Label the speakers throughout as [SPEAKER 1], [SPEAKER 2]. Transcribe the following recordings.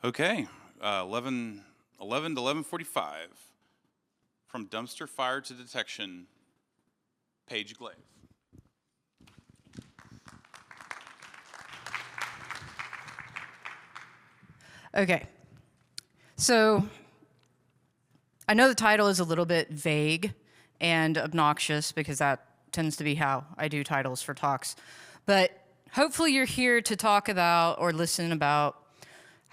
[SPEAKER 1] Okay, 11 to 11:45. From dumpster fire to detection, Paige Glave.
[SPEAKER 2] Okay, so I know the title is a little bit vague and obnoxious because that tends to be how I do titles for talks, but hopefully you're here to talk about or listen about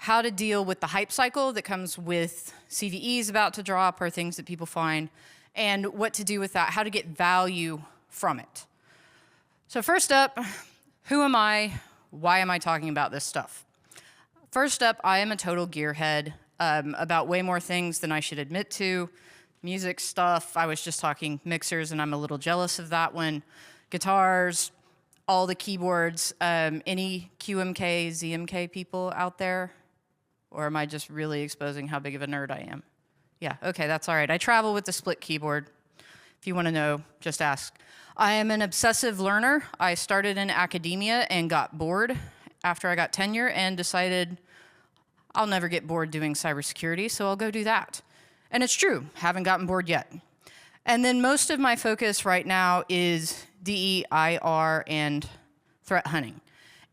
[SPEAKER 2] how to deal with the hype cycle that comes with CVEs about to drop or things that people find, and what to do with that, how to get value from it. So first up, who am I? Why am I talking about this stuff? First up, I am a total gearhead about way more things than I should admit to. Music stuff, I was just talking mixers, and I'm a little jealous of that one. Guitars, all the keyboards, any QMK, ZMK people out there? Or am I just really exposing how big of a nerd I am? Yeah, okay, that's all right. I travel with the split keyboard. If you want to know, just ask. I am an obsessive learner. I started in academia and got bored after I got tenure and decided I'll never get bored doing cybersecurity, so I'll go do that. And it's true, haven't gotten bored yet. And then most of my focus right now is DEIR and threat hunting.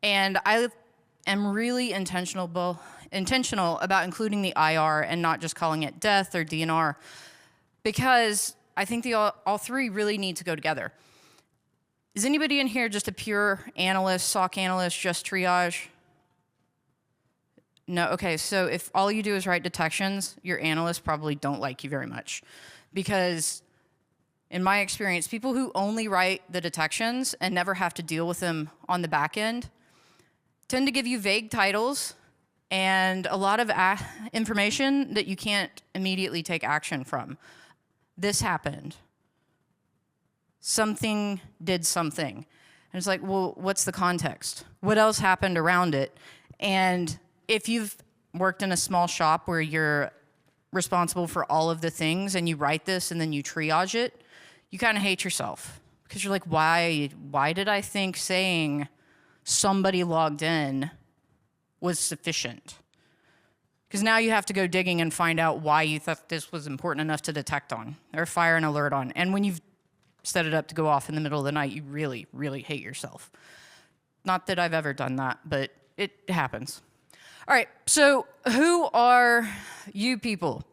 [SPEAKER 2] And I am really intentional about including the IR and not just calling it death or DNR, because I think all three really need to go together. Is anybody in here just a pure analyst, SOC analyst, just triage? No, okay, so if all you do is write detections, your analysts probably don't like you very much. Because in my experience, people who only write the detections and never have to deal with them on the back end tend to give you vague titles and a lot of information that you can't immediately take action from. This happened. Something did something. And it's like, well, what's the context? What else happened around it? And if you've worked in a small shop where you're responsible for all of the things and you write this and then you triage it, you kind of hate yourself. Because you're like, why did I think saying somebody logged in was sufficient? Because now you have to go digging and find out why you thought this was important enough to detect on or fire an alert on. And when you've set it up to go off in the middle of the night, you really, really hate yourself. Not that I've ever done that, but it happens. All right, so who are you people?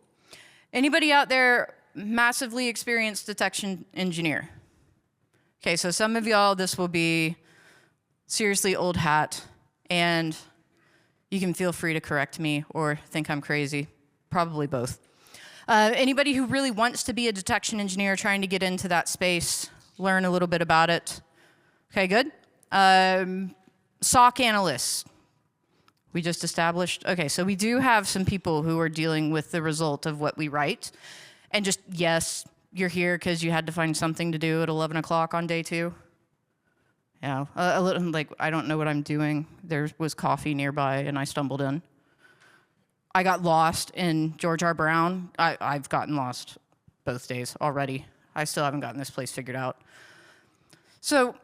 [SPEAKER 2] Anybody out there massively experienced detection engineer? Okay, so some of y'all, this will be seriously old hat, and you can feel free to correct me or think I'm crazy, probably both. Anybody who really wants to be a detection engineer, trying to get into that space, learn a little bit about it? Okay, good. SOC analysts. We just established, okay, so we do have some people who are dealing with the result of what we write. And just, yes, you're here because you had to find something to do at 11 o'clock on day 2. Yeah, a little, like, I don't know what I'm doing. There was coffee nearby and I stumbled in. I got lost in George R. Brown. I've gotten lost both days already. I still haven't gotten this place figured out. So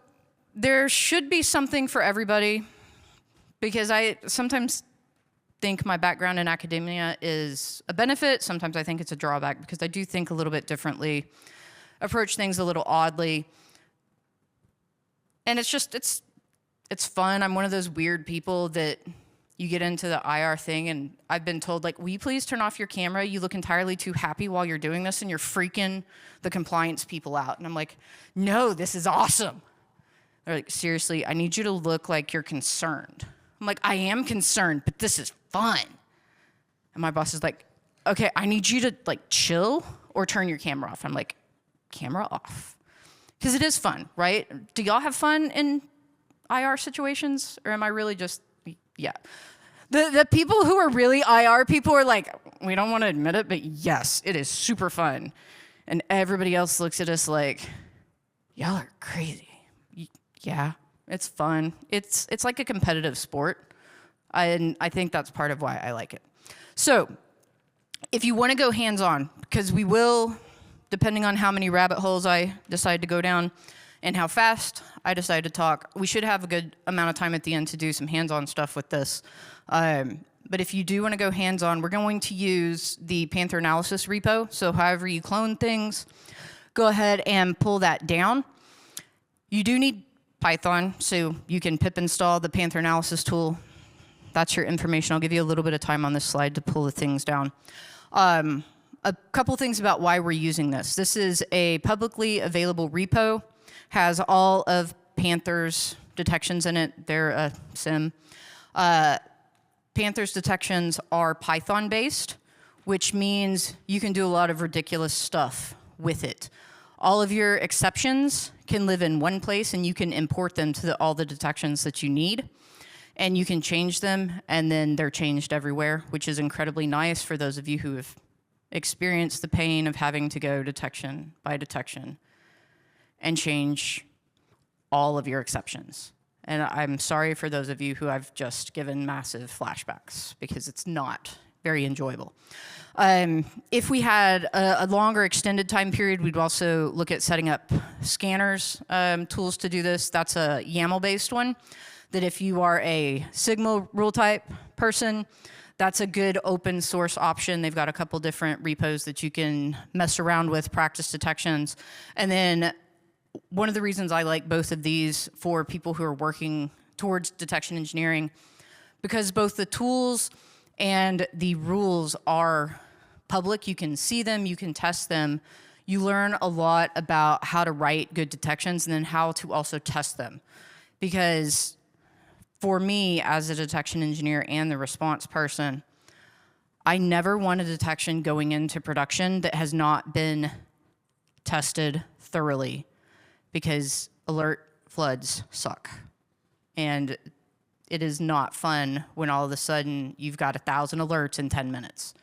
[SPEAKER 2] there should be something for everybody, because I sometimes think my background in academia is a benefit. Sometimes I think it's a drawback, because I do think a little bit differently, approach things a little oddly. And it's just, it's fun. I'm one of those weird people that you get into the IR thing, and I've been told, like, will you please turn off your camera? You look entirely too happy while you're doing this, and you're freaking the compliance people out. And I'm like, no, this is awesome. They're like, seriously, I need you to look like you're concerned. I'm like, I am concerned, but this is fun. And my boss is like, okay, I need you to, like, chill or turn your camera off. I'm like, camera off. Because it is fun, right? Do y'all have fun in IR situations? Or am I really just, yeah. The people who are really IR people are like, we don't want to admit it, but yes, it is super fun. And everybody else looks at us like, y'all are crazy. Yeah, it's fun. It's like a competitive sport. And I think that's part of why I like it. So if you want to go hands-on, because we will, depending on how many rabbit holes I decide to go down and how fast I decide to talk, we should have a good amount of time at the end to do some hands-on stuff with this. But if you do want to go hands-on, we're going to use the Panther analysis repo. So however you clone things, go ahead and pull that down. You do need Python, so you can pip install the Panther analysis tool. That's your information. I'll give you a little bit of time on this slide to pull the things down. A couple things about why we're using this. This is a publicly available repo, has all of Panther's detections in it. They're a SIM. Panther's detections are Python-based, which means you can do a lot of ridiculous stuff with it. All of your exceptions can live in one place, and you can import them to all the detections that you need. And you can change them, and then they're changed everywhere, which is incredibly nice for those of you who have experienced the pain of having to go detection by detection and change all of your exceptions. And I'm sorry for those of you who I've just given massive flashbacks, because it's not very enjoyable. If we had a longer extended time period, we'd also look at setting up scanners, tools to do this. That's a YAML-based one, that if you are a Signal rule type person, that's a good open source option. They've got a couple different repos that you can mess around with, practice detections. And then one of the reasons I like both of these for people who are working towards detection engineering, because both the tools and the rules are public. You can see them, you can test them. You learn a lot about how to write good detections and then how to also test them. Because for me, as a detection engineer and the response person, I never want a detection going into production that has not been tested thoroughly, because alert floods suck. And it is not fun when all of a sudden you've got 1,000 alerts in 10 minutes.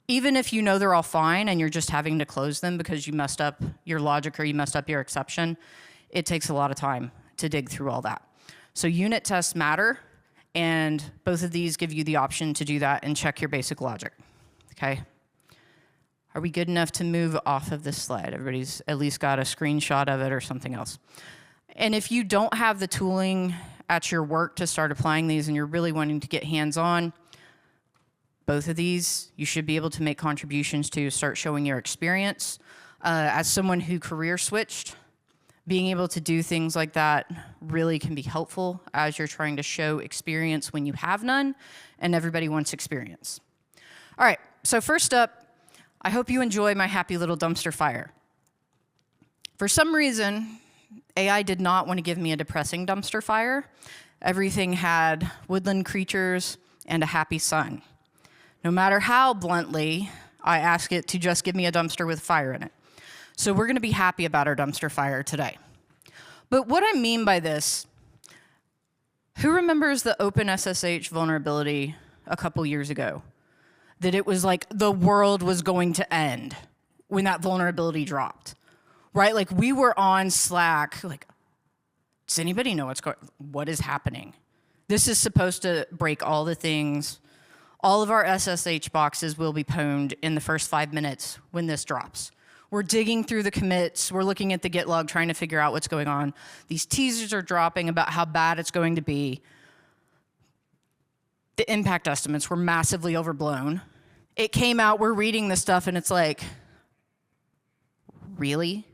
[SPEAKER 2] Even if you know they're all fine and you're just having to close them because you messed up your logic or you messed up your exception, it takes a lot of time to dig through all that. So unit tests matter, and both of these give you the option to do that and check your basic logic, okay? Are we good enough to move off of this slide? Everybody's at least got a screenshot of it or something else. And if you don't have the tooling at your work to start applying these and you're really wanting to get hands-on, both of these you should be able to make contributions to start showing your experience. As someone who career switched, being able to do things like that really can be helpful as you're trying to show experience when you have none, and everybody wants experience. All right, so first up, I hope you enjoy my happy little dumpster fire. For some reason, AI did not want to give me a depressing dumpster fire. Everything had woodland creatures and a happy sun. No matter how bluntly I ask it to just give me a dumpster with fire in it. So we're going to be happy about our dumpster fire today. But what I mean by this, who remembers the OpenSSH vulnerability a couple years ago? That it was like the world was going to end when that vulnerability dropped, right? Like we were on Slack, like, does anybody know what is happening? This is supposed to break all the things. All of our SSH boxes will be pwned in the first 5 minutes when this drops. We're digging through the commits. We're looking at the Git log, trying to figure out what's going on. These teasers are dropping about how bad it's going to be. The impact estimates were massively overblown. It came out, we're reading this stuff, and it's like, really?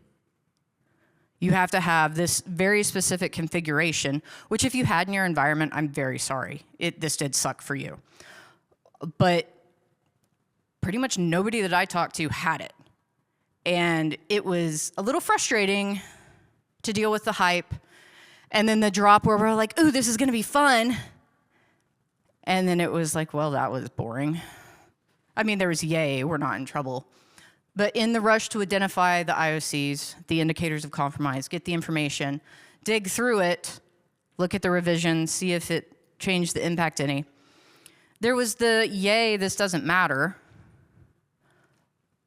[SPEAKER 2] You have to have this very specific configuration, which if you had in your environment, I'm very sorry. This did suck for you. But pretty much nobody that I talked to had it. And it was a little frustrating to deal with the hype. And then the drop where we're like, ooh, this is going to be fun. And then it was like, well, that was boring. I mean, there was yay, we're not in trouble. But in the rush to identify the IOCs, the indicators of compromise, get the information, dig through it, look at the revision, see if it changed the impact any. There was the yay, this doesn't matter.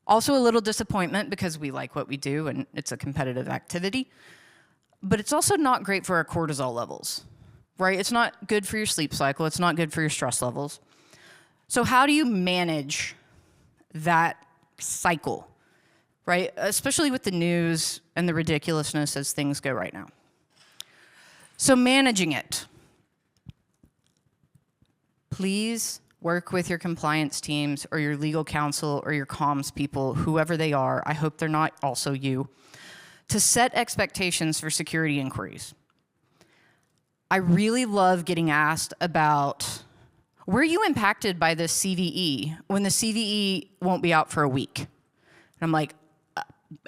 [SPEAKER 2] Also a little disappointment because we like what we do and it's a competitive activity. But it's also not great for our cortisol levels, right? It's not good for your sleep cycle. It's not good for your stress levels. So how do you manage that cycle, right? Especially with the news and the ridiculousness as things go right now. So managing it. Please work with your compliance teams or your legal counsel or your comms people, whoever they are. I hope they're not also you, to set expectations for security inquiries. I really love getting asked about, were you impacted by this CVE when the CVE won't be out for a week? And I'm like,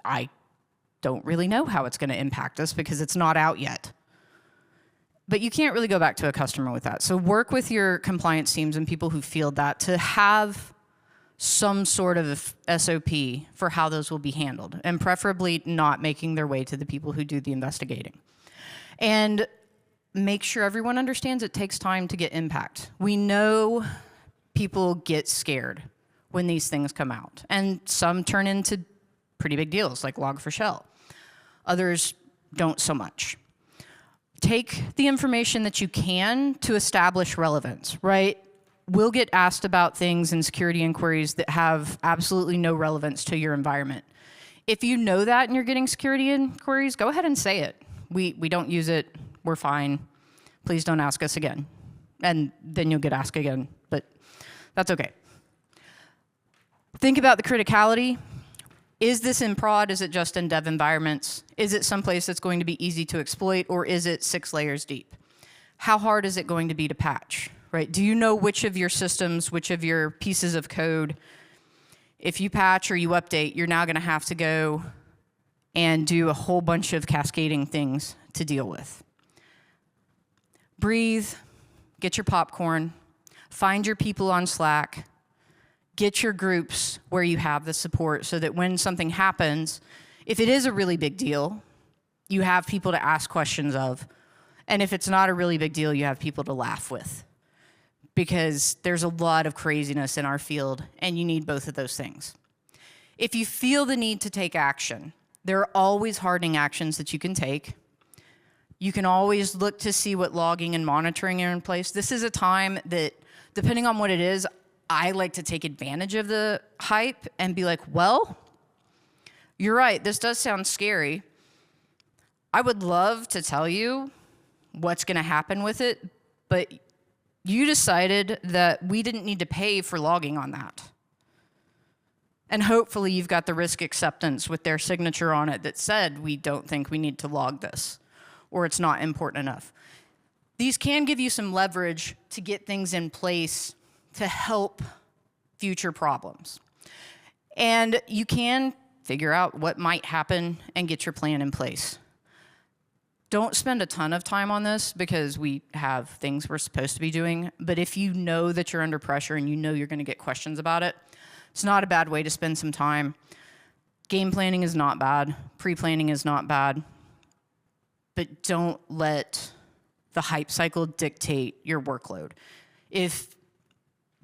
[SPEAKER 2] I don't really know how it's going to impact us because it's not out yet. But you can't really go back to a customer with that. So work with your compliance teams and people who field that to have some sort of SOP for how those will be handled, and preferably not making their way to the people who do the investigating. And make sure everyone understands it takes time to get impact. We know people get scared when these things come out, and some turn into pretty big deals like Log4Shell. Others don't so much. Take the information that you can to establish relevance, right? We'll get asked about things in security inquiries that have absolutely no relevance to your environment. If you know that and you're getting security inquiries, go ahead and say it. We don't use it, we're fine. Please don't ask us again. And then you'll get asked again, but that's okay. Think about the criticality. Is this in prod? Is it just in dev environments? Is it someplace that's going to be easy to exploit, or is it 6 layers deep? How hard is it going to be to patch, right? Do you know which of your systems, which of your pieces of code, if you patch or you update, you're now gonna have to go and do a whole bunch of cascading things to deal with? Breathe, get your popcorn, find your people on Slack, get your groups where you have the support so that when something happens, if it is a really big deal, you have people to ask questions of. And if it's not a really big deal, you have people to laugh with. Because there's a lot of craziness in our field, and you need both of those things. If you feel the need to take action, there are always hardening actions that you can take. You can always look to see what logging and monitoring are in place. This is a time that, depending on what it is, I like to take advantage of the hype and be like, well, you're right, this does sound scary. I would love to tell you what's gonna happen with it, but you decided that we didn't need to pay for logging on that. And hopefully you've got the risk acceptance with their signature on it that said, we don't think we need to log this, or it's not important enough. These can give you some leverage to get things in place to help future problems. And you can figure out what might happen and get your plan in place. Don't spend a ton of time on this because we have things we're supposed to be doing, but if you know that you're under pressure and you know you're gonna get questions about it, it's not a bad way to spend some time. Game planning is not bad, pre-planning is not bad, but don't let the hype cycle dictate your workload. If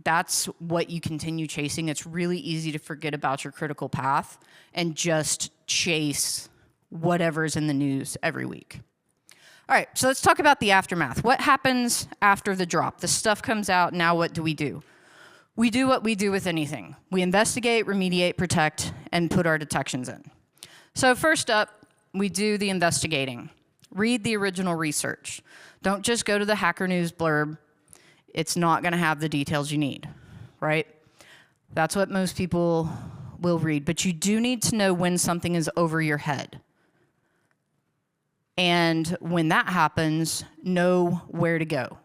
[SPEAKER 2] that's what you continue chasing, it's really easy to forget about your critical path and just chase whatever's in the news every week. All right, so let's talk about the aftermath. What happens after the drop? The stuff comes out, now what do? We do what we do with anything. We investigate, remediate, protect, and put our detections in. So first up, we do the investigating. Read the original research. Don't just go to the Hacker News blurb. It's not gonna have the details you need, right? That's what most people will read, but you do need to know when something is over your head. And when that happens, know where to go.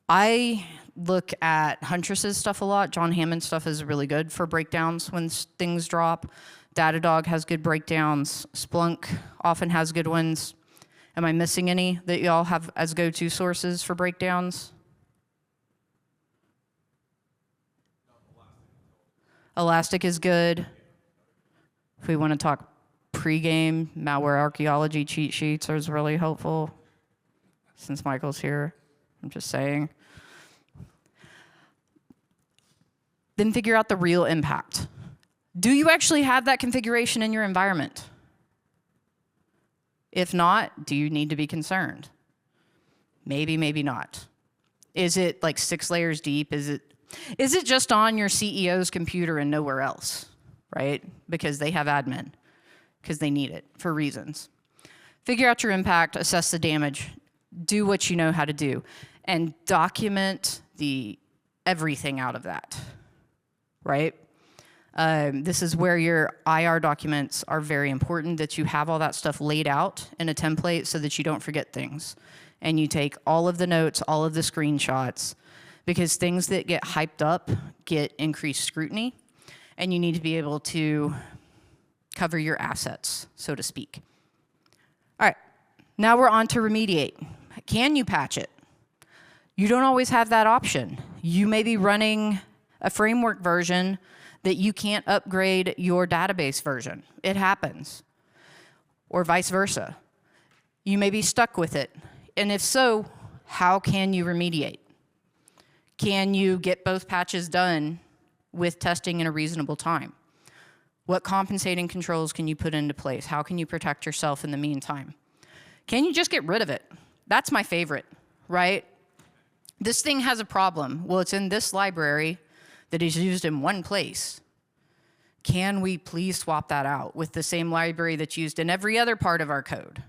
[SPEAKER 2] I look at Huntress's stuff a lot. John Hammond's stuff is really good for breakdowns when things drop. Datadog has good breakdowns. Splunk often has good ones. Am I missing any that y'all have as go-to sources for breakdowns? Elastic is good. If we want to talk pre-game, malware archaeology cheat sheets is really helpful. Since Michael's here, I'm just saying. Then figure out the real impact. Do you actually have that configuration in your environment? If not, do you need to be concerned? Maybe, maybe not. Is it like 6 layers deep? Is it just on your CEO's computer and nowhere else, right? Because they have admin, because they need it for reasons. Figure out your impact, assess the damage, do what you know how to do, and document the everything out of that, right? This is where your IR documents are very important, that you have all that stuff laid out in a template so that you don't forget things. And you take all of the notes, all of the screenshots, because things that get hyped up get increased scrutiny, and you need to be able to cover your assets, so to speak. All right, now we're on to remediate. Can you patch it? You don't always have that option. You may be running a framework version that you can't upgrade your database version. It happens. Or vice versa. You may be stuck with it. And if so, how can you remediate? Can you get both patches done with testing in a reasonable time? What compensating controls can you put into place? How can you protect yourself in the meantime? Can you just get rid of it? That's my favorite, right? This thing has a problem. Well, it's in this library that is used in one place. Can we please swap that out with the same library that's used in every other part of our code?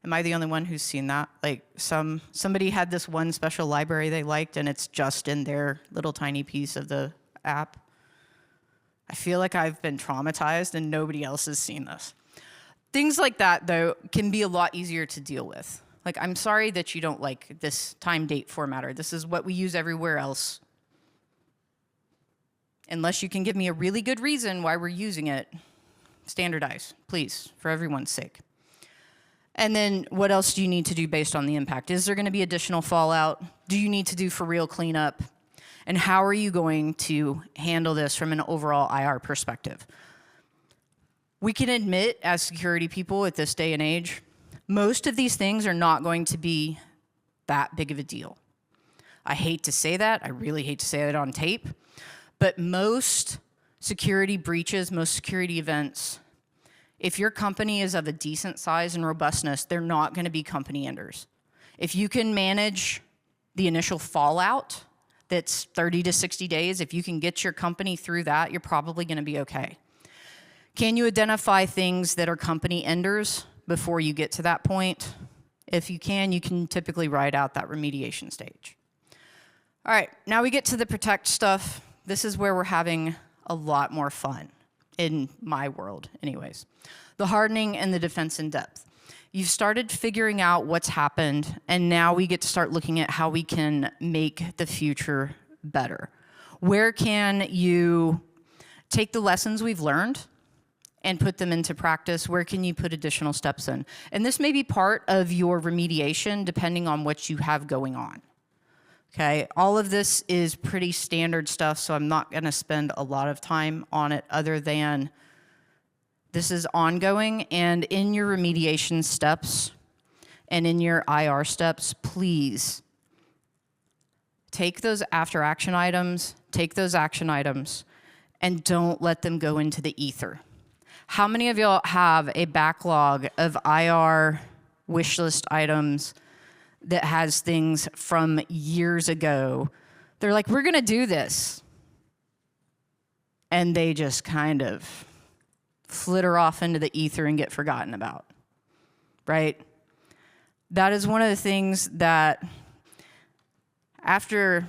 [SPEAKER 2] Am I the only one who's seen that? Like somebody had this one special library they liked and it's just in their little tiny piece of the app. I feel like I've been traumatized and nobody else has seen this. Things like that, though, can be a lot easier to deal with. Like, I'm sorry that you don't like this time date formatter. This is what we use everywhere else. Unless you can give me a really good reason why we're using it, standardize, please, for everyone's sake. And then what else do you need to do based on the impact? Is there going to be additional fallout? Do you need to do for real cleanup? And how are you going to handle this from an overall IR perspective? We can admit, as security people at this day and age, most of these things are not going to be that big of a deal. I hate to say that. I really hate to say that on tape. But most security breaches, most security events, if your company is of a decent size and robustness, they're not going to be company enders. If you can manage the initial fallout, that's 30 to 60 days, if you can get your company through that, you're probably going to be okay. Can you identify things that are company enders before you get to that point? If you can typically ride out that remediation stage. All right, now we get to the protect stuff. This is where we're having a lot more fun, in my world anyways. The hardening and the defense in depth. You've started figuring out what's happened, and now we get to start looking at how we can make the future better. Where can you take the lessons we've learned and put them into practice? Where can you put additional steps in? And this may be part of your remediation depending on what you have going on. Okay, all of this is pretty standard stuff, so I'm not going to spend a lot of time on it other than this is ongoing, and in your remediation steps and in your IR steps, please take those after action items, take those action items, and don't let them go into the ether. How many of y'all have a backlog of IR wish list items that has things from years ago? They're like, we're going to do this. And they just kind of flitter off into the ether and get forgotten about, right? That is one of the things that after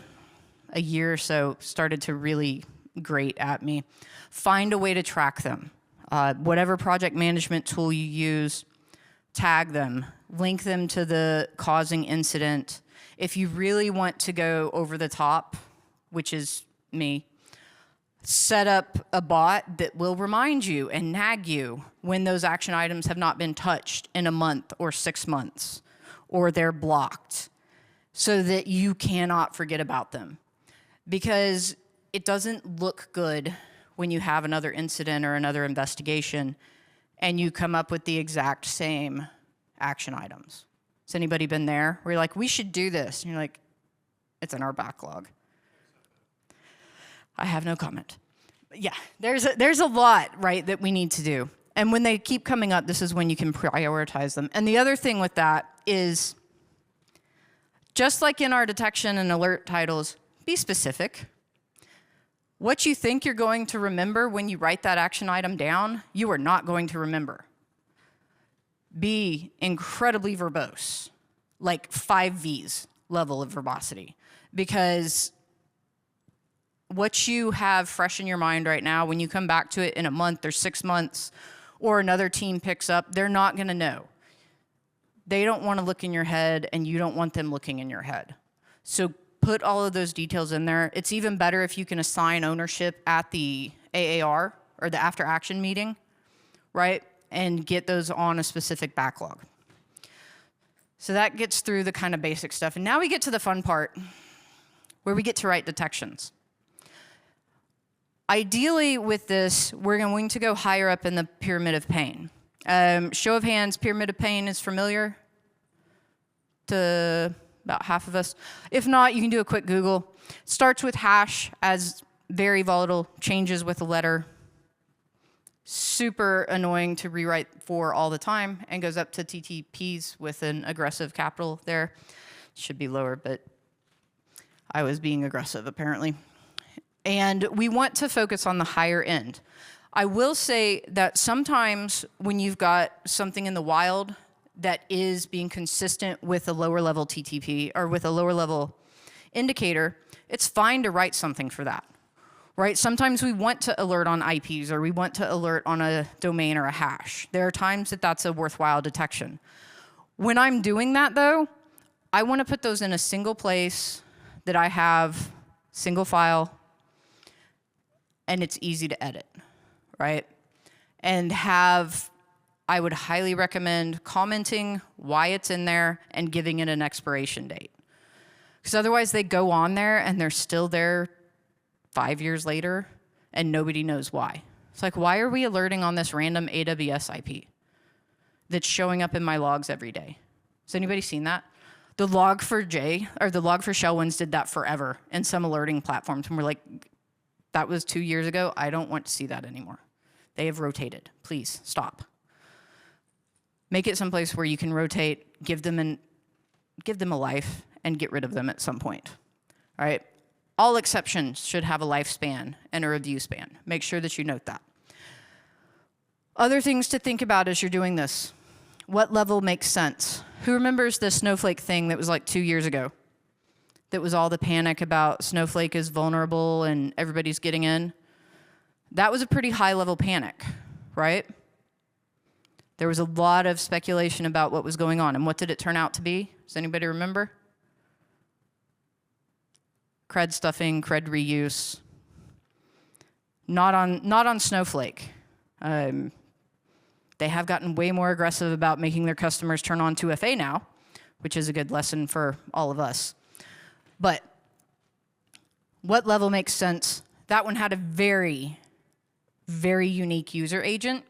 [SPEAKER 2] a year or so started to really grate at me. Find a way to track them. Whatever project management tool you use, tag them, link them to the causing incident. If you really want to go over the top, which is me, set up a bot that will remind you and nag you when those action items have not been touched in a month or 6 months, or they're blocked, so that you cannot forget about them. Because it doesn't look good when you have another incident or another investigation and you come up with the exact same action items. Has anybody been there where you're like, we should do this? And you're like, it's in our backlog. I have no comment. Yeah, there's a lot, right, that we need to do. And when they keep coming up, this is when you can prioritize them. And the other thing with that is, just like in our detection and alert titles, be specific. What you think you're going to remember when you write that action item down, you are not going to remember. Be incredibly verbose, like 5 V's level of verbosity. because what you have fresh in your mind right now, when you come back to it in a month or 6 months, or another team picks up, they're not going to know. They don't want to look in your head, and you don't want them looking in your head. So put all of those details in there. It's even better if you can assign ownership at the AAR, or the after action meeting, right? And get those on a specific backlog. So that gets through the kind of basic stuff. And now we get to the fun part, where we get to write detections. Ideally with this, we're going to go higher up in the pyramid of pain. Show of hands, pyramid of pain is familiar to about half of us. If not, you can do a quick Google. Starts with hash as very volatile, changes with a letter. Super annoying to rewrite for all the time, and goes up to TTPs with an aggressive capital there. Should be lower, but I was being aggressive apparently. And we want to focus on the higher end. I will say that sometimes when you've got something in the wild that is being consistent with a lower level TTP or with a lower level indicator, it's fine to write something for that, right? Sometimes we want to alert on IPs, or we want to alert on a domain or a hash. There are times that that's a worthwhile detection. When I'm doing that though, I want to put those in a single place that I have, single file, and it's easy to edit, right? And I would highly recommend commenting why it's in there and giving it an expiration date. Because otherwise they go on there and they're still there 5 years later and nobody knows why. It's like, why are we alerting on this random AWS IP that's showing up in my logs every day? Has anybody seen that? The Log4j ones did that forever in some alerting platforms, and we're like, that was 2 years ago. I don't want to see that anymore. They have rotated. Please stop. Make it someplace where you can rotate, give them a life, and get rid of them at some point. All right? All exceptions should have a lifespan and a review span. Make sure that you note that. Other things to think about as you're doing this. What level makes sense? Who remembers the Snowflake thing that was like 2 years ago? That was all the panic about Snowflake is vulnerable and everybody's getting in. That was a pretty high level panic, right? There was a lot of speculation about what was going on, and what did it turn out to be? Does anybody remember? Cred stuffing, cred reuse. Not on Snowflake. They have gotten way more aggressive about making their customers turn on 2FA now, which is a good lesson for all of us. But what level makes sense? That one had a very, very unique user agent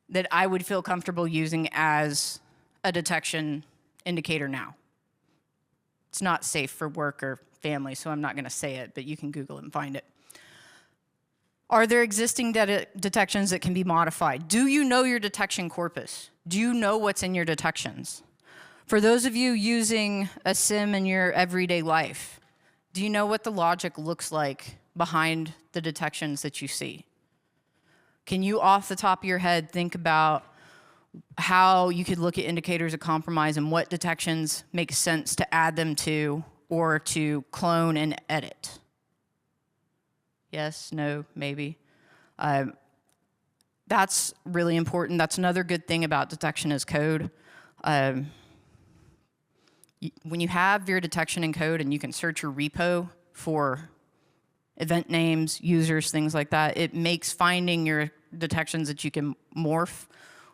[SPEAKER 2] that I would feel comfortable using as a detection indicator now. It's not safe for work or family, so I'm not going to say it, but you can Google it and find it. Are there existing detections that can be modified? Do you know your detection corpus? Do you know what's in your detections? For those of you using a SIM in your everyday life, do you know what the logic looks like behind the detections that you see? Can you, off the top of your head, think about how you could look at indicators of compromise and what detections make sense to add them to or to clone and edit? Yes, no, maybe. That's really important. That's another good thing about detection as code. When you have your detection in code and you can search your repo for event names, users, things like that, it makes finding your detections that you can morph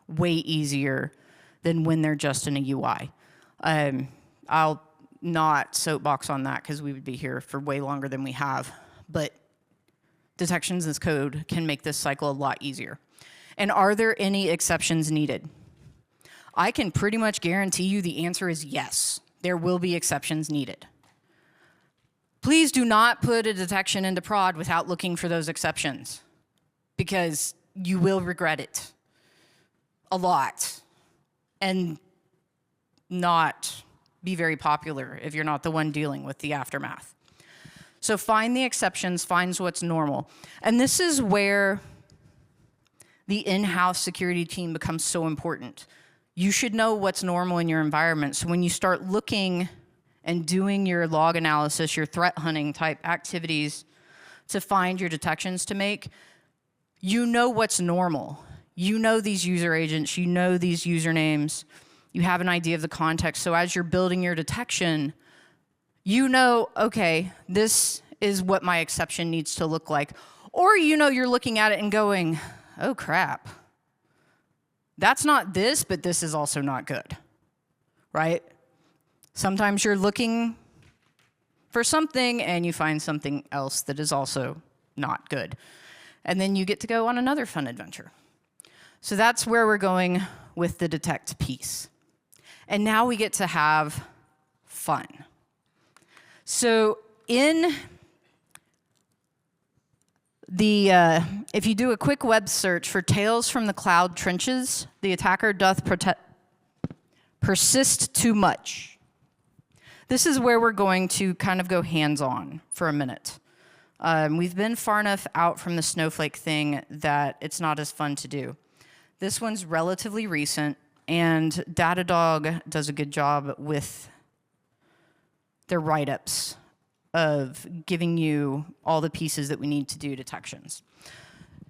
[SPEAKER 2] way easier than when they're just in a UI. I'll not soapbox on that because we would be here for way longer than we have, but detections as code can make this cycle a lot easier. And are there any exceptions needed? I can pretty much guarantee you the answer is yes. There will be exceptions needed. Please do not put a detection into prod without looking for those exceptions, because you will regret it a lot and not be very popular if you're not the one dealing with the aftermath. So find the exceptions, find what's normal. And this is where the in-house security team becomes so important. You should know what's normal in your environment. So when you start looking and doing your log analysis, your threat hunting type activities to find your detections to make, you know what's normal. You know these user agents, you know these usernames, you have an idea of the context. So as you're building your detection, you know, okay, this is what my exception needs to look like. Or you know you're looking at it and going, oh crap, that's not this, but this is also not good, right? Sometimes you're looking for something and you find something else that is also not good. And then you get to go on another fun adventure. So that's where we're going with the detect piece. And now we get to have fun. So in the, if you do a quick web search for Tales from the Cloud Trenches, the attacker doth persist too much. This is where we're going to kind of go hands-on for a minute. We've been far enough out from the snowflake thing that it's not as fun to do. This one's relatively recent, and Datadog does a good job with their write-ups of giving you all the pieces that we need to do detections.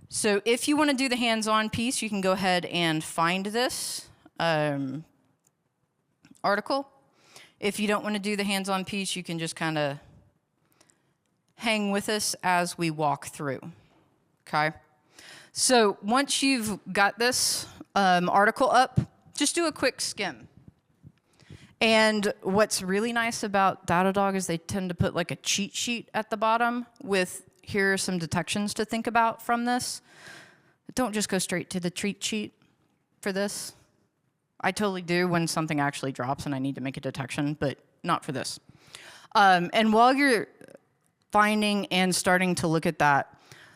[SPEAKER 2] So if you want to do the hands-on piece, you can go ahead and find this article. If you don't want to do the hands-on piece, you can just kind of hang with us as we walk through, okay? So once you've got this article up, just do a quick skim. And what's really nice about Datadog is they tend to put like a cheat sheet at the bottom with, here are some detections to think about from this. Don't just go straight to the cheat sheet for this. I totally do when something actually drops and I need to make a detection, but not for this. And while you're finding and starting to look at that,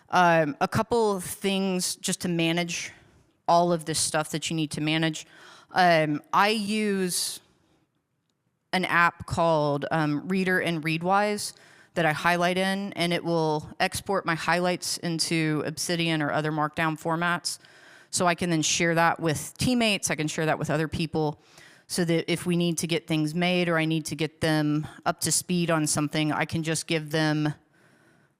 [SPEAKER 2] a couple of things just to manage all of this stuff that you need to manage. I use an app called Reader and Readwise that I highlight in, and it will export my highlights into Obsidian or other Markdown formats. So I can then share that with teammates, I can share that with other people, so that if we need to get things made or I need to get them up to speed on something, I can just give them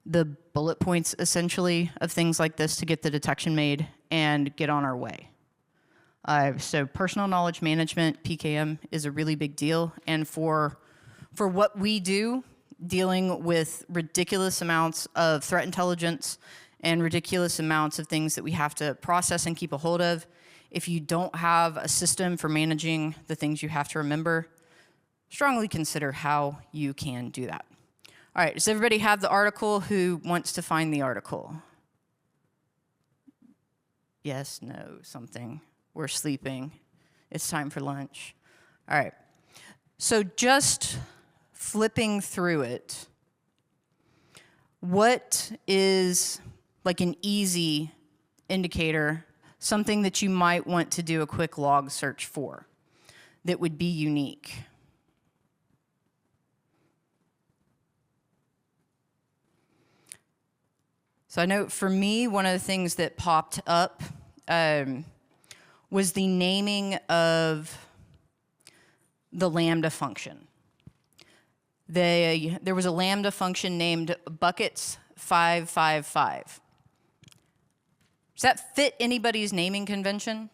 [SPEAKER 2] the bullet points, essentially, of things like this to get the detection made and get on our way. So personal knowledge management, PKM, is a really big deal. And for what we do, dealing with ridiculous amounts of threat intelligence and ridiculous amounts of things that we have to process and keep a hold of, if you don't have a system for managing the things you have to remember, strongly consider how you can do that. All right, does everybody have the article? Who wants to find the article? Yes, no, something. We're sleeping. It's time for lunch. All right. So just flipping through it, what is like an easy indicator, something that you might want to do a quick log search for that would be unique? So I know for me, one of the things that popped up was the naming of the Lambda function. There was a Lambda function named buckets555. Does that fit anybody's naming convention?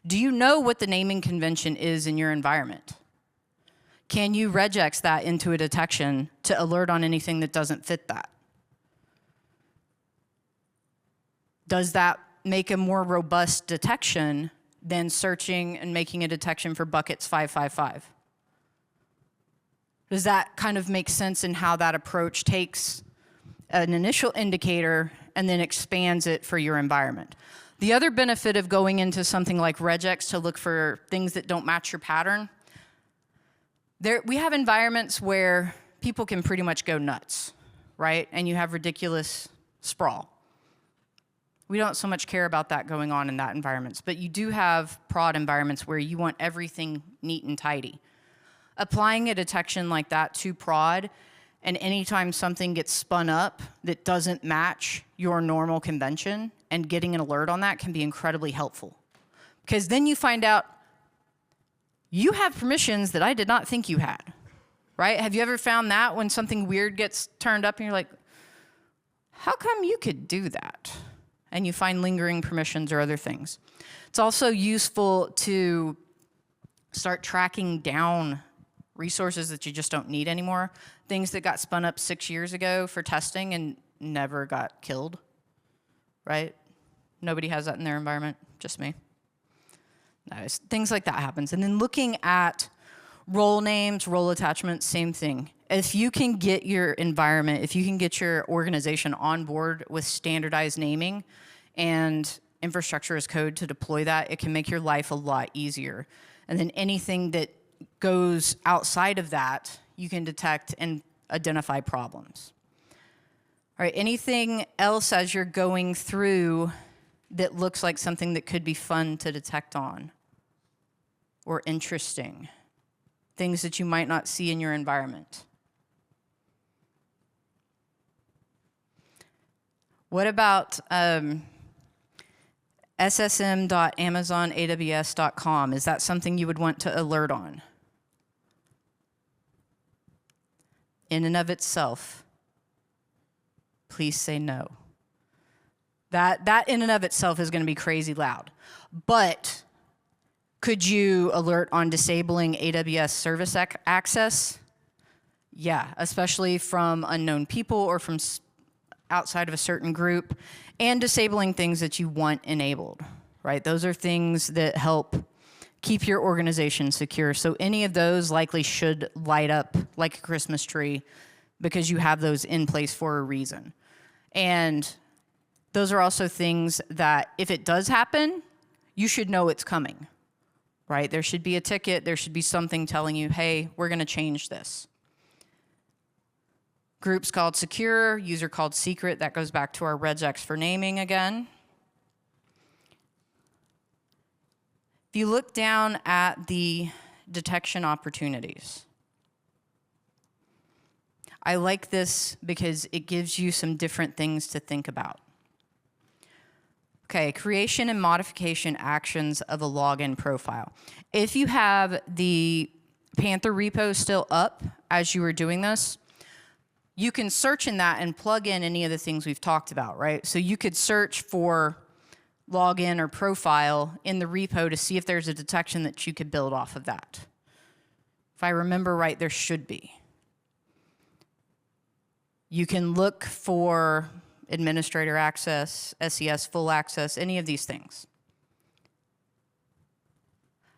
[SPEAKER 2] Do you know what the naming convention is in your environment? Can you regex that into a detection to alert on anything that doesn't fit that? Does that make a more robust detection than searching and making a detection for buckets 555? Does that kind of make sense in how that approach takes an initial indicator and then expands it for your environment? The other benefit of going into something like regex to look for things that don't match your pattern, we have environments where people can pretty much go nuts, right? And you have ridiculous sprawl. We don't so much care about that going on in that environments, but you do have prod environments where you want everything neat and tidy. Applying a detection like that to prod, and anytime something gets spun up that doesn't match your normal convention, and getting an alert on that can be incredibly helpful. Because then you find out you have permissions that I did not think you had. right? Have you ever found that when something weird gets turned up and you're like, how come you could do that? And you find lingering permissions or other things. It's also useful to start tracking down resources that you just don't need anymore. Things that got spun up 6 years ago for testing and never got killed, right? Nobody has that in their environment, just me. Nice. Things like that happens. And then looking at role names, role attachments, same thing. If you can get your environment, if you can get your organization on board with standardized naming and infrastructure as code to deploy that, it can make your life a lot easier. And then anything that goes outside of that, you can detect and identify problems. All right, anything else as you're going through that looks like something that could be fun to detect on or interesting? Things that you might not see in your environment. What about ssm.amazonaws.com? Is that something you would want to alert on? In and of itself, please say no. That in and of itself is going to be crazy loud. But could you alert on disabling AWS service access? Yeah, especially from unknown people or from outside of a certain group, and disabling things that you want enabled, right? Those are things that help keep your organization secure. So any of those likely should light up like a Christmas tree because you have those in place for a reason. And those are also things that if it does happen, you should know it's coming, right? There should be a ticket, there should be something telling you, hey, we're gonna change this. Groups called secure, user called secret. That goes back to our regex for naming again. If you look down at the detection opportunities, I like this because it gives you some different things to think about. Okay, creation and modification actions of a login profile. If you have the Panther repo still up as you were doing this, you can search in that and plug in any of the things we've talked about, right? So you could search for login or profile in the repo to see if there's a detection that you could build off of that. If I remember right, there should be. You can look for administrator access, SES full access, any of these things.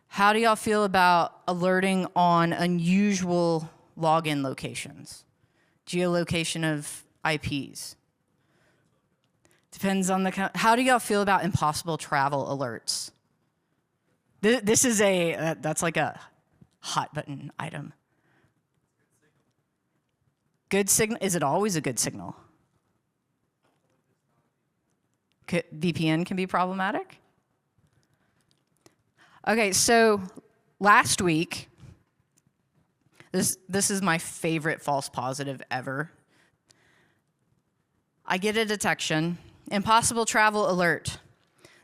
[SPEAKER 2] How do y'all feel about alerting on unusual login locations? Geolocation of IPs. Depends on the, how do y'all feel about impossible travel alerts? This is that's like a hot button item. Good signal, is it always a good signal? VPN can be problematic? Okay, so last week, this is my favorite false positive ever. I get a detection, impossible travel alert.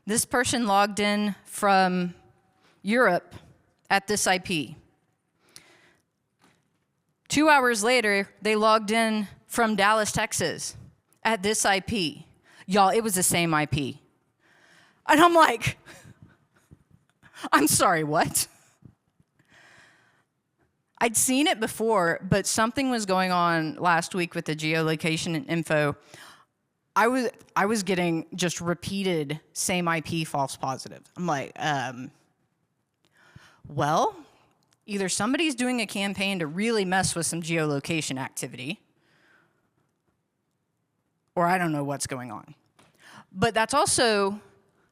[SPEAKER 2] This person logged in from Europe at this IP. 2 hours later, they logged in from Dallas, Texas at this IP. Y'all, it was the same IP. And I'm like, I'm sorry, what? I'd seen it before, but something was going on last week with the geolocation and info. I was getting just repeated same IP false positive. I'm like, well, either somebody's doing a campaign to really mess with some geolocation activity, or I don't know what's going on. But that's also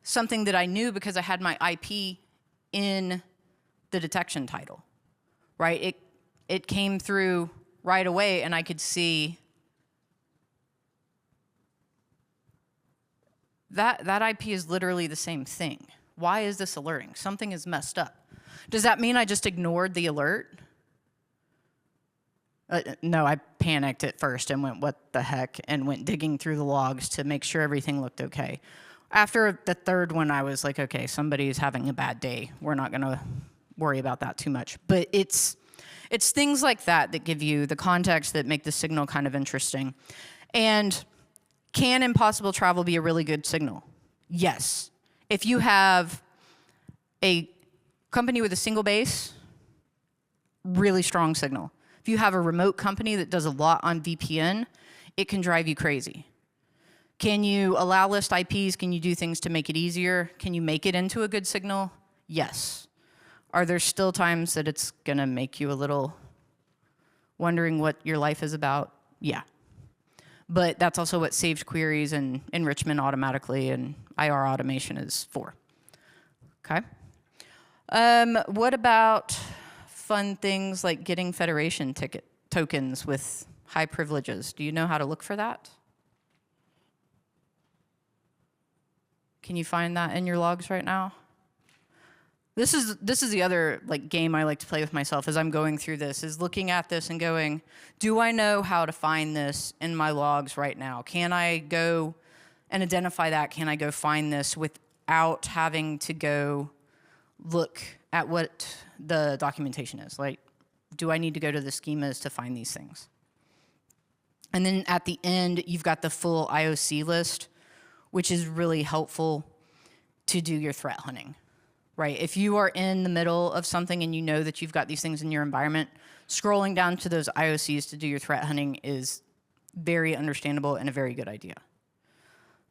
[SPEAKER 2] something that I knew because I had my IP in the detection title, right? It came through right away, and I could see that IP is literally the same thing. Why is this alerting? Something is messed up. Does that mean I just ignored the alert? No, I panicked at first and went, what the heck, and went digging through the logs to make sure everything looked okay. After the third one, I was like, okay, somebody's having a bad day. We're not going to worry about that too much. But it's It's things like that that give you the context that make the signal kind of interesting. And can impossible travel be a really good signal? Yes. If you have a company with a single base, really strong signal. If you have a remote company that does a lot on VPN, it can drive you crazy. Can you allow list IPs? Can you do things to make it easier? Can you make it into a good signal? Yes. Are there still times that it's gonna make you a little wondering what your life is about? Yeah. But that's also what saved queries and enrichment automatically and IR automation is for. Okay. What about fun things like getting federation ticket tokens with high privileges? Do you know how to look for that? Can you find that in your logs right now? This is the other game I like to play with myself as I'm going through this, is looking at this and going, do I know how to find this in my logs right now? Can I go and identify that? Can I go find this without having to go look at what the documentation is? Like, do I need to go to the schemas to find these things? And then at the end, you've got the full IOC list, which is really helpful to do your threat hunting. Right, if you are in the middle of something and you know that you've got these things in your environment, scrolling down to those IOCs to do your threat hunting is very understandable and a very good idea.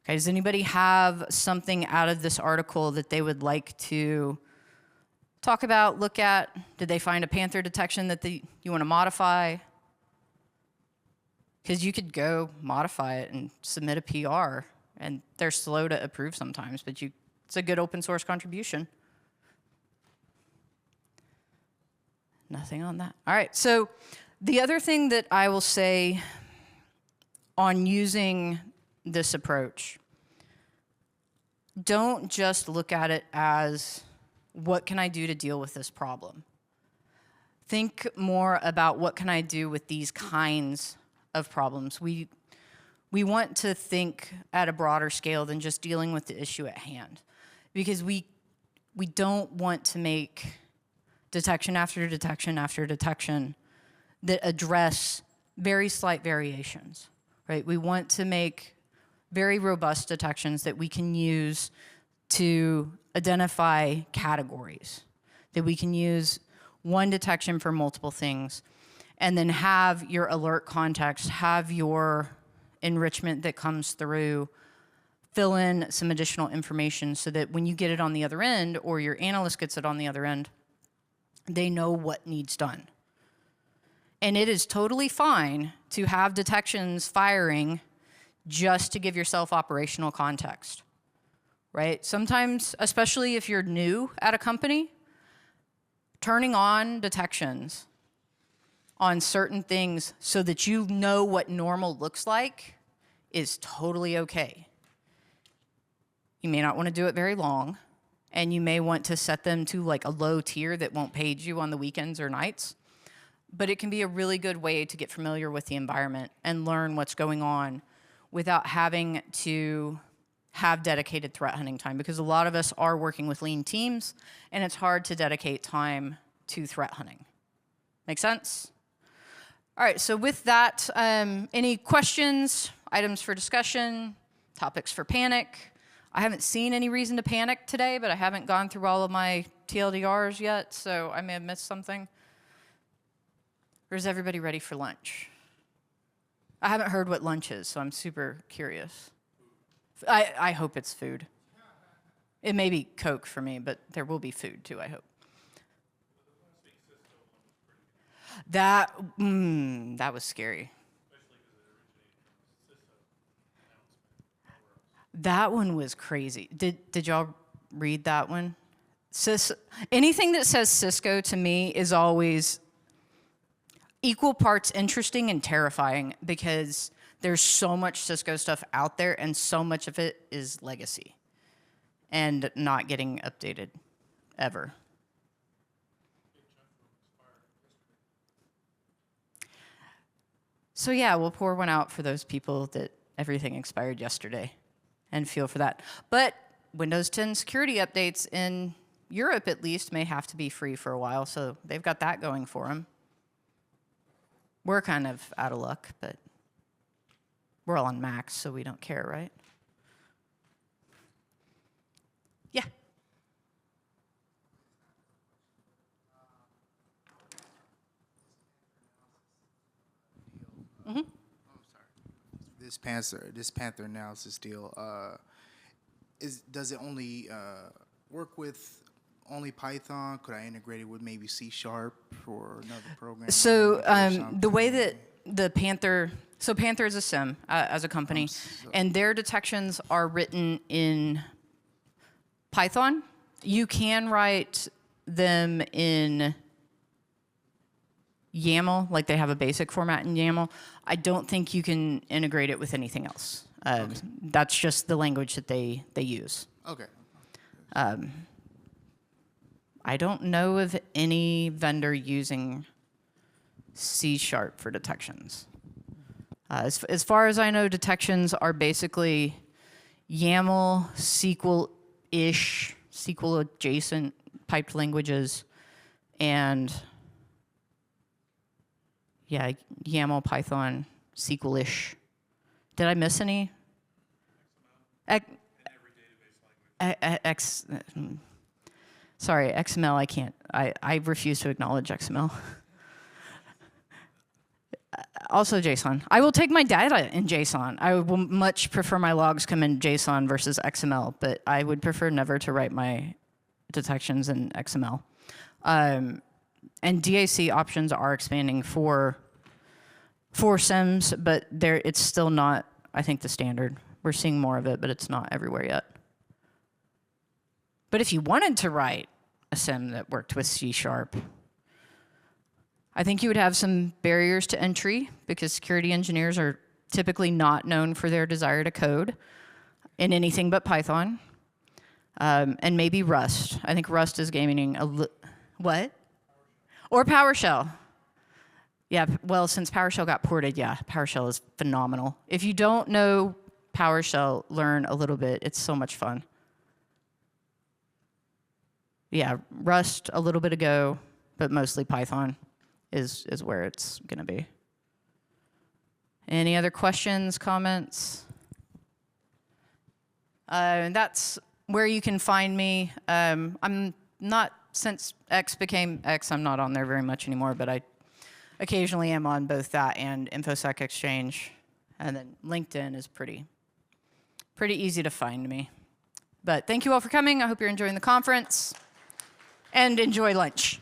[SPEAKER 2] Okay, does anybody have something out of this article that they would like to talk about, look at? Did they find a Panther detection that you want to modify? Because you could go modify it and submit a PR, and they're slow to approve sometimes, but it's a good open source contribution. Nothing on that. All right, so the other thing that I will say on using this approach, don't just look at it as, what can I do to deal with this problem? Think more about, what can I do with these kinds of problems? We want to think at a broader scale than just dealing with the issue at hand, because we don't want to make detection after detection after detection that address very slight variations, right? We want to make very robust detections that we can use to identify categories, that we can use one detection for multiple things, and then have your alert context, have your enrichment that comes through, fill in some additional information so that when you get it on the other end, or your analyst gets it on the other end, they know what needs done. And it is totally fine to have detections firing just to give yourself operational context, right? Sometimes, especially if you're new at a company, turning on detections on certain things so that you know what normal looks like is totally okay. You may not want to do it very long, and you may want to set them to a low tier that won't page you on the weekends or nights. But it can be a really good way to get familiar with the environment and learn what's going on without having to have dedicated threat hunting time, because a lot of us are working with lean teams, and it's hard to dedicate time to threat hunting. Make sense? All right, so with that, any questions, items for discussion, topics for panic? I haven't seen any reason to panic today, but I haven't gone through all of my TLDRs yet, so I may have missed something. Or is everybody ready for lunch? I haven't heard what lunch is, so I'm super curious. I hope it's food. It may be Coke for me, but there will be food too, I hope. That was scary. That one was crazy. Did y'all read that one? Anything that says Cisco to me is always equal parts interesting and terrifying, because there's so much Cisco stuff out there and so much of it is legacy and not getting updated ever. So yeah, we'll pour one out for those people that everything expired yesterday, and feel for that. But Windows 10 security updates in Europe, at least, may have to be free for a while, so they've got that going for them. We're kind of out of luck, but we're all on max, so we don't care, right? Yeah.
[SPEAKER 3] This Panther analysis deal, does it only work with only Python? Could I integrate it with maybe C# or another program?
[SPEAKER 2] So the way that the Panther, so Panther is a sim as a company, and their detections are written in Python. You can write them in YAML, like they have a basic format in YAML. I don't think you can integrate it with anything else. That's just the language that they use.
[SPEAKER 3] Okay.
[SPEAKER 2] I don't know of any vendor using C# for detections. As far as I know, detections are basically YAML, SQL-ish, SQL-adjacent piped languages, and yeah, YAML, Python, SQL-ish. Did I miss any? Sorry, XML, I can't. I refuse to acknowledge XML. Also JSON. I will take my data in JSON. I will much prefer my logs come in JSON versus XML, but I would prefer never to write my detections in XML. And DAC options are expanding for SIMs, but it's still not, I think, the standard. We're seeing more of it, but it's not everywhere yet. But if you wanted to write a sim that worked with C#, I think you would have some barriers to entry because security engineers are typically not known for their desire to code in anything but Python. And maybe Rust. I think Rust is gaining what? Or PowerShell. Yeah, well, since PowerShell got ported, yeah, PowerShell is phenomenal. If you don't know PowerShell, learn a little bit. It's so much fun. Yeah, Rust a little bit ago, but mostly Python is where it's going to be. Any other questions, comments? That's where you can find me. I'm not, since X became X, I'm not on there very much anymore, but I occasionally am on both that and InfoSec Exchange. And then LinkedIn is pretty easy to find me. But thank you all for coming. I hope you're enjoying the conference. And enjoy lunch.